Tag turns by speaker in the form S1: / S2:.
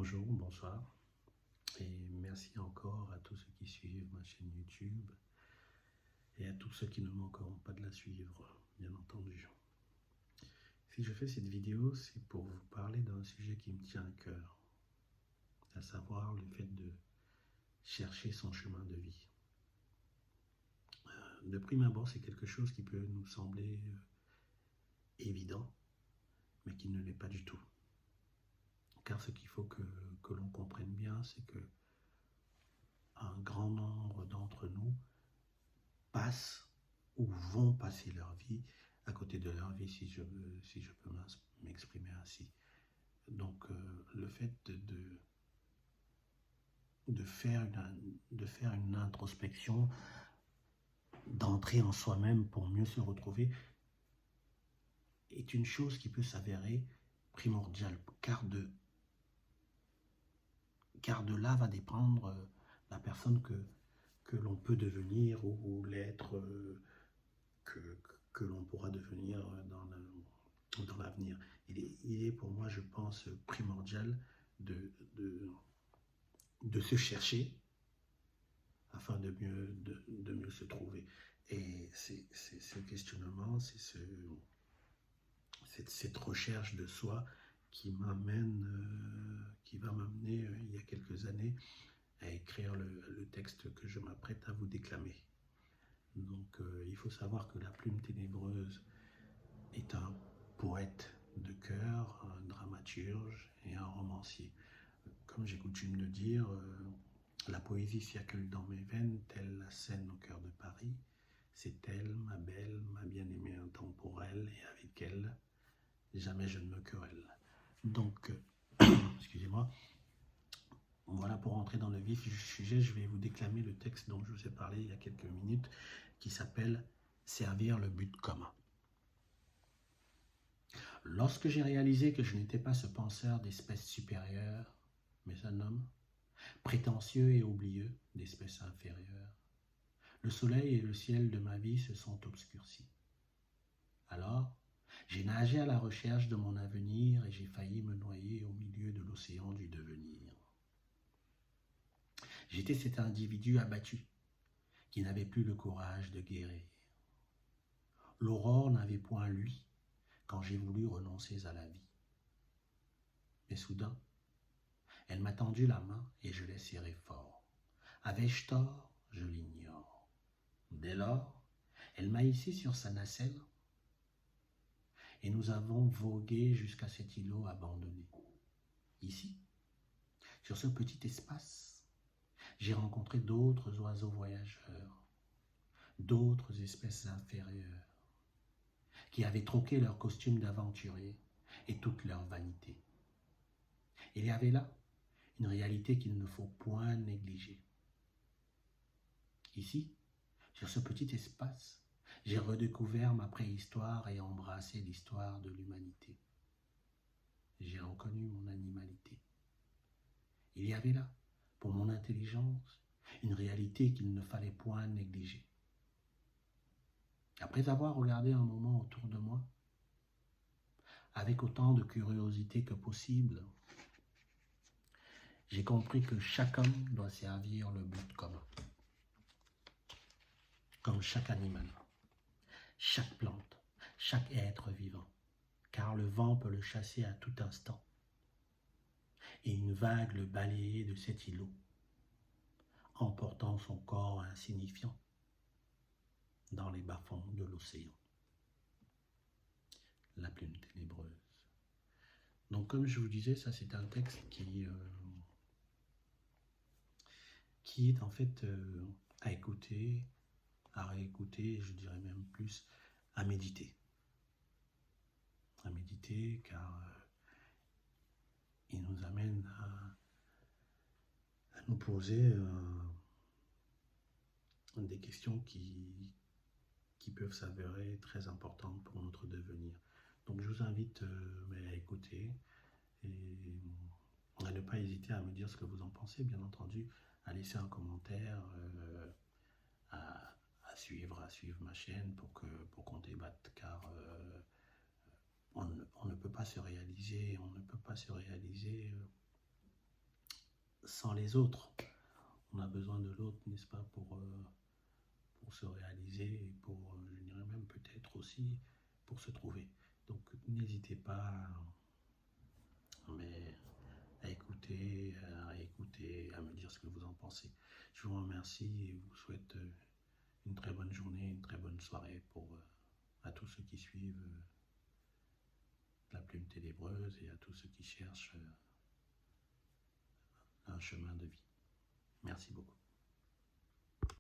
S1: Bonjour, bonsoir, et merci encore à tous ceux qui suivent ma chaîne YouTube et à tous ceux qui ne manqueront pas de la suivre, bien entendu. Si je fais cette vidéo, c'est pour vous parler d'un sujet qui me tient à cœur, à savoir le fait de chercher son chemin de vie. De prime abord, c'est quelque chose qui peut nous sembler évident, mais qui ne l'est pas du tout. Car ce qu'il faut que l'on comprenne bien, c'est que un grand nombre d'entre nous passent ou vont passer leur vie à côté de leur vie, si je peux m'exprimer ainsi. Donc le fait de faire une introspection, d'entrer en soi-même pour mieux se retrouver, est une chose qui peut s'avérer primordiale, car de là va dépendre la personne que l'on peut devenir ou l'être que l'on pourra devenir dans l'avenir. Il est pour moi, je pense, primordial de se chercher afin de mieux se trouver. Et c'est ce questionnement, c'est cette recherche de soi qui va m'amener il y a quelques années à écrire le texte que je m'apprête à vous déclamer. Donc il faut savoir que La Plume Ténébreuse est un poète de cœur, un dramaturge et un romancier. Comme j'ai coutume de dire, la poésie circule dans mes veines, telle la Seine au cœur de Paris. C'est elle, ma belle, ma bien-aimée intemporelle, et avec elle, jamais je ne me querelle. Donc, excusez-moi, voilà, pour entrer dans le vif du sujet, je vais vous déclamer le texte dont je vous ai parlé il y a quelques minutes, qui s'appelle « Servir le but commun ». Lorsque j'ai réalisé que je n'étais pas ce penseur d'espèce supérieure, mais un homme, prétentieux et oublieux d'espèce inférieure, le soleil et le ciel de ma vie se sont obscurcis. Alors, j'ai nagé à la recherche de mon avenir et j'ai failli me noyer au milieu de l'océan du devenir. J'étais cet individu abattu qui n'avait plus le courage de guérir. L'aurore n'avait point lui quand j'ai voulu renoncer à la vie. Mais soudain, elle m'a tendu la main et je l'ai serrée fort. Avais-je tort? Je l'ignore. Dès lors, elle m'a hissé sur sa nacelle et nous avons vogué jusqu'à cet îlot abandonné. Ici, sur ce petit espace, j'ai rencontré d'autres oiseaux voyageurs, d'autres espèces inférieures, qui avaient troqué leur costume d'aventurier et toute leur vanité. Il y avait là une réalité qu'il ne faut point négliger. Ici, sur ce petit espace, j'ai redécouvert ma préhistoire et embrassé l'histoire de l'humanité. J'ai reconnu mon animalité. Il y avait là, pour mon intelligence, une réalité qu'il ne fallait point négliger. Après avoir regardé un moment autour de moi, avec autant de curiosité que possible, j'ai compris que chaque homme doit servir le but commun. Comme chaque animal, chaque plante, chaque être vivant, car le vent peut le chasser à tout instant, et une vague le balayer de cet îlot, emportant son corps insignifiant dans les bas-fonds de l'océan. La plume ténébreuse. Donc comme je vous disais, ça c'est un texte qui est en fait à écouter, à réécouter, je dirais même plus à méditer. À méditer car il nous amène à nous poser des questions qui peuvent s'avérer très importantes pour notre devenir. Donc je vous invite à écouter et à ne pas hésiter à me dire ce que vous en pensez, bien entendu, à laisser un commentaire, à suivre ma chaîne pour qu'on débatte, car on ne peut pas se réaliser, sans les autres. On a besoin de l'autre, n'est-ce pas, pour se réaliser et pour, je dirais même peut-être aussi, pour se trouver. Donc n'hésitez pas mais, à écouter, à me dire ce que vous en pensez. Je vous remercie et vous souhaite une très bonne journée, une très bonne soirée à tous ceux qui suivent la plume ténébreuse et à tous ceux qui cherchent un chemin de vie. Merci beaucoup.